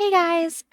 Hey guys,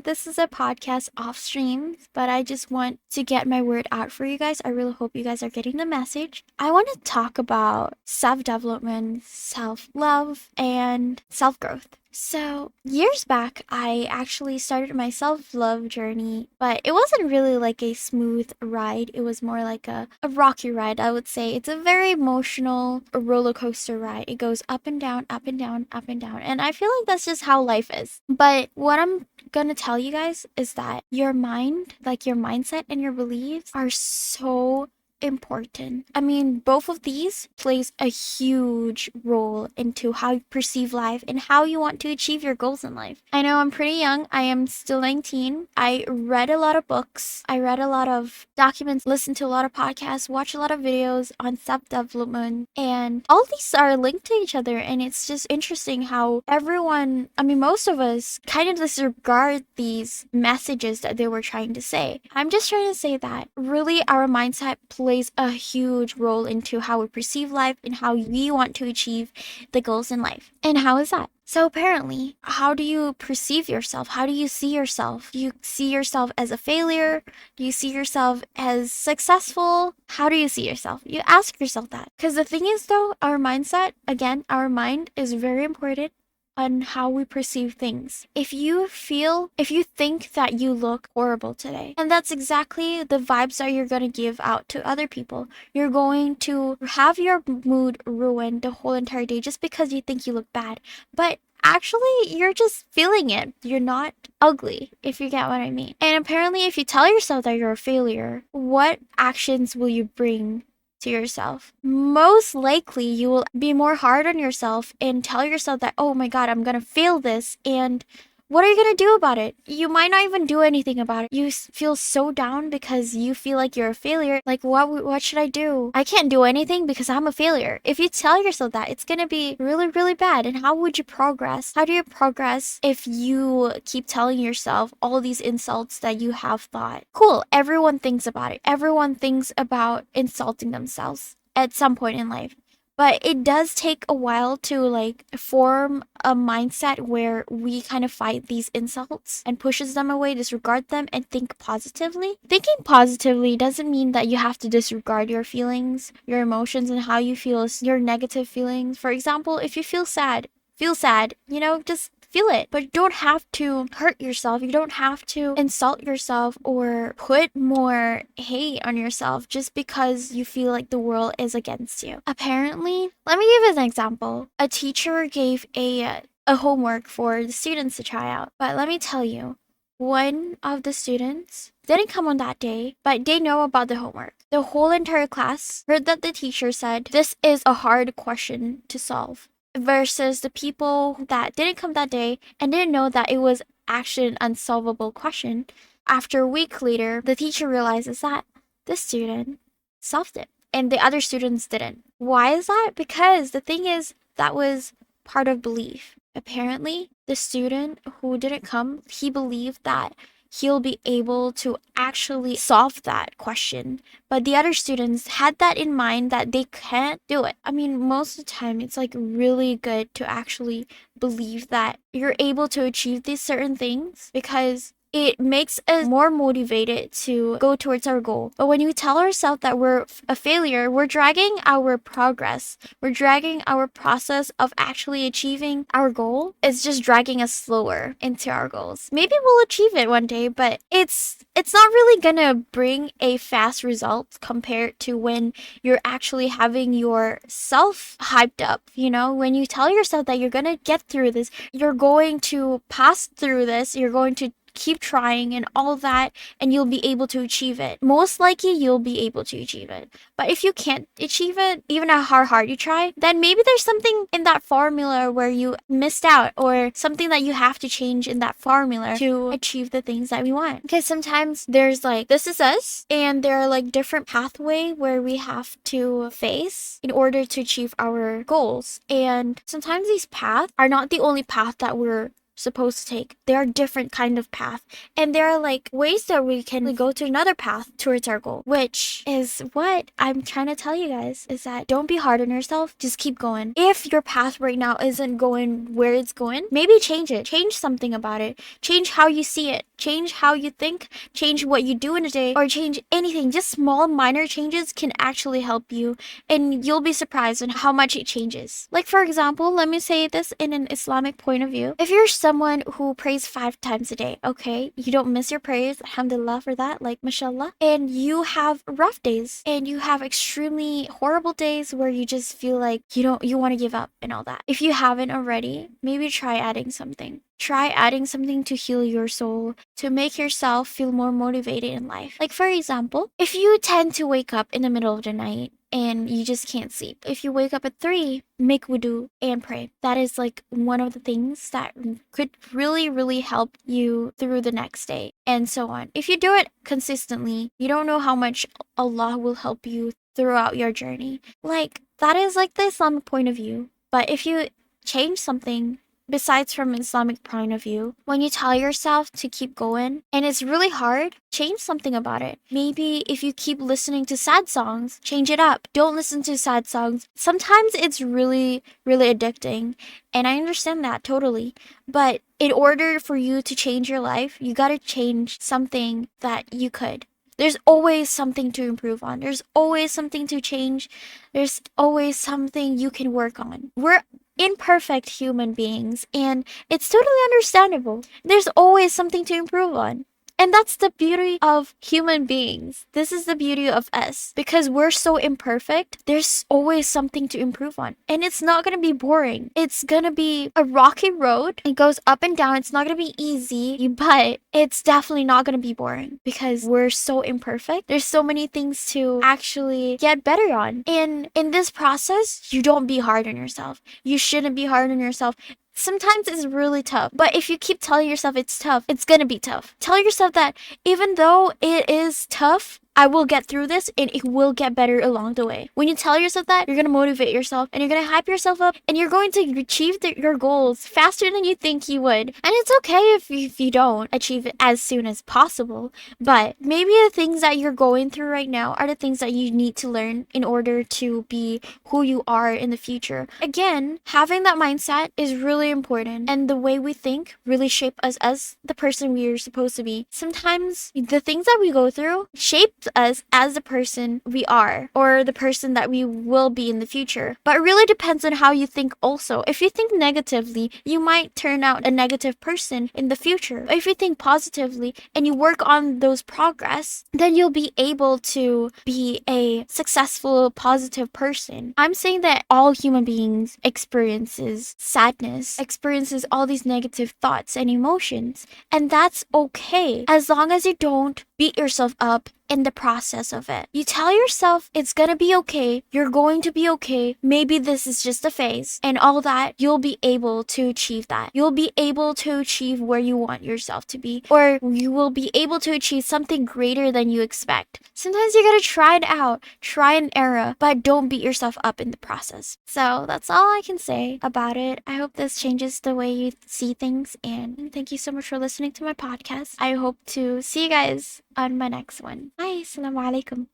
this is a podcast off stream, but I just want to get my word out for you guys. I really hope you guys are getting the message. I want to talk about self-development, self-love, and self-growth. So, years back, I actually started my self-love journey, but it wasn't really like a smooth ride. It was more like a rocky ride, I would say. It's a very emotional roller coaster ride. It goes up and down, up and down, up and down. And I feel like that's just how life is. But what I'm gonna tell you guys is that your mind, like your mindset and your beliefs, are so important. I mean, both of these plays a huge role into how you perceive life and how you want to achieve your goals in life. I know I'm pretty young. I am still 19. I read a lot of books. I read a lot of documents, listened to a lot of podcasts, watched a lot of videos on self-development, and all these are linked to each other. And it's just interesting how everyone, I mean, most of us kind of disregard these messages that they were trying to say. I'm just trying to say that really our mindset plays a huge role into how we perceive life and how we want to achieve the goals in life. And how is that? So apparently, how do you perceive yourself? How do you see yourself? Do you see yourself as a failure? Do you see yourself as successful? How do you see yourself? You ask yourself that. Because the thing is though, our mindset, again, our mind is very important on how we perceive things. If you think that you look horrible today, and that's exactly the vibes that you're going to give out to other people. You're going to have your mood ruined the whole entire day just because you think you look bad. But actually, you're just feeling it. You're not ugly, if you get what I mean. And apparently, if you tell yourself that you're a failure, what actions will you bring to yourself? Most likely you will be more hard on yourself and tell yourself that, oh my god, I'm gonna fail this, and what are you gonna do about it? You might not even do anything about it. You feel so down because you feel like you're a failure. Like, what should I do? I can't do anything because I'm a failure. If you tell yourself that, it's gonna be really, really bad. And how would you progress? How do you progress if you keep telling yourself all these insults that you have thought? Cool, everyone thinks about it. Everyone thinks about insulting themselves at some point in life. But it does take a while to form a mindset where we kind of fight these insults and pushes them away, disregard them, and think positively. Thinking positively doesn't mean that you have to disregard your feelings, your emotions, and how you feel, your negative feelings. For example, if you feel sad, just feel it. But you don't have to hurt yourself. You don't have to insult yourself or put more hate on yourself just because you feel like the world is against you. Apparently, let me give an example. A teacher gave a homework for the students to try out. But let me tell you, one of the students didn't come on that day, but they know about the homework. The whole entire class heard that the teacher said, "This is a hard question to solve." Versus the people that didn't come that day and didn't know that it was actually an unsolvable question. After a week later, the teacher realizes that the student solved it and the other students didn't. Why is that? Because the thing is, that was part of belief. Apparently, the student who didn't come, he believed that he'll be able to actually solve that question. But the other students had that in mind that they can't do it. I mean, most of the time, it's really good to actually believe that you're able to achieve these certain things because it makes us more motivated to go towards our goal. But when we tell ourselves that we're a failure, we're dragging our progress. We're dragging our process of actually achieving our goal. It's just dragging us slower into our goals. Maybe we'll achieve it one day, but it's not really gonna bring a fast result compared to when you're actually having yourself hyped up. When you tell yourself that you're gonna get through this, you're going to pass through this, you're going to keep trying and all that, and you'll be able to achieve it. Most likely, you'll be able to achieve it. But if you can't achieve it, even how hard you try, then maybe there's something in that formula where you missed out, or something that you have to change in that formula to achieve the things that we want. Because sometimes there's this is us, and there are different pathway where we have to face in order to achieve our goals. And sometimes these paths are not the only path that we're supposed to take. There are different kind of path, and there are like ways that we can go to another path towards our goal, which is what I'm trying to tell you guys, is that don't be hard on yourself. Just keep going. If your path right now isn't going where it's going, maybe change it. Change something about it. Change how you see it. Change how you think. Change what you do in a day, or change anything. Just small minor changes can actually help you, and you'll be surprised on how much it changes. Like for example, let me say this in an Islamic point of view. If you're someone who prays 5 times a day, okay, you don't miss your prayers, alhamdulillah for that, like mashallah, and you have rough days and you have extremely horrible days where you just feel like you want to give up and all that. If you haven't already, maybe try adding something. Try adding something to heal your soul, to make yourself feel more motivated in life. Like for example, if you tend to wake up in the middle of the night and you just can't sleep, if you wake up at 3, make wudu and pray. That is like one of the things that could really, really help you through the next day, and so on. If you do it consistently, you don't know how much Allah will help you throughout your journey. Like that is like the Islamic point of view. But if you change something besides from Islamic point of view, when you tell yourself to keep going and it's really hard, change something about it. Maybe if you keep listening to sad songs, change it up. Don't listen to sad songs. Sometimes it's really, really addicting, and I understand that totally. But in order for you to change your life, you gotta change something that you could. There's always something to improve on. There's always something to change. There's always something you can work on. We're imperfect human beings, and it's totally understandable. There's always something to improve on. And that's the beauty of human beings. This is the beauty of us. Because we're so imperfect, there's always something to improve on. And it's not going to be boring. It's going to be a rocky road. It goes up and down. It's not going to be easy, but it's definitely not going to be boring because we're so imperfect. There's so many things to actually get better on. And in this process, you don't be hard on yourself. You shouldn't be hard on yourself. Sometimes it's really tough, but if you keep telling yourself it's tough, it's gonna be tough. Tell yourself that even though it is tough, I will get through this and it will get better along the way. When you tell yourself that, you're gonna motivate yourself and you're gonna hype yourself up and you're going to achieve your goals faster than you think you would. And it's okay if you don't achieve it as soon as possible, but maybe the things that you're going through right now are the things that you need to learn in order to be who you are in the future. Again, having that mindset is really important, and the way we think really shape us as the person we are supposed to be. Sometimes the things that we go through shape us as the person we are, or the person that we will be in the future. But it really depends on how you think also. If you think negatively, you might turn out a negative person in the future. But if you think positively and you work on those progress, then you'll be able to be a successful, positive person. I'm saying that all human beings experiences sadness, experiences all these negative thoughts and emotions, and that's okay as long as you don't beat yourself up in the process of it. You tell yourself it's gonna be okay, you're going to be okay, maybe this is just a phase, and all that, you'll be able to achieve that. You'll be able to achieve where you want yourself to be, or you will be able to achieve something greater than you expect. Sometimes you gotta try it out, try and error, but don't beat yourself up in the process. So that's all I can say about it. I hope this changes the way you see things, and thank you so much for listening to my podcast. I hope to see you guys on my next one. Bye. Assalamu alaikum.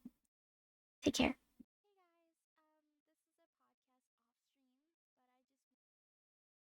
Take care.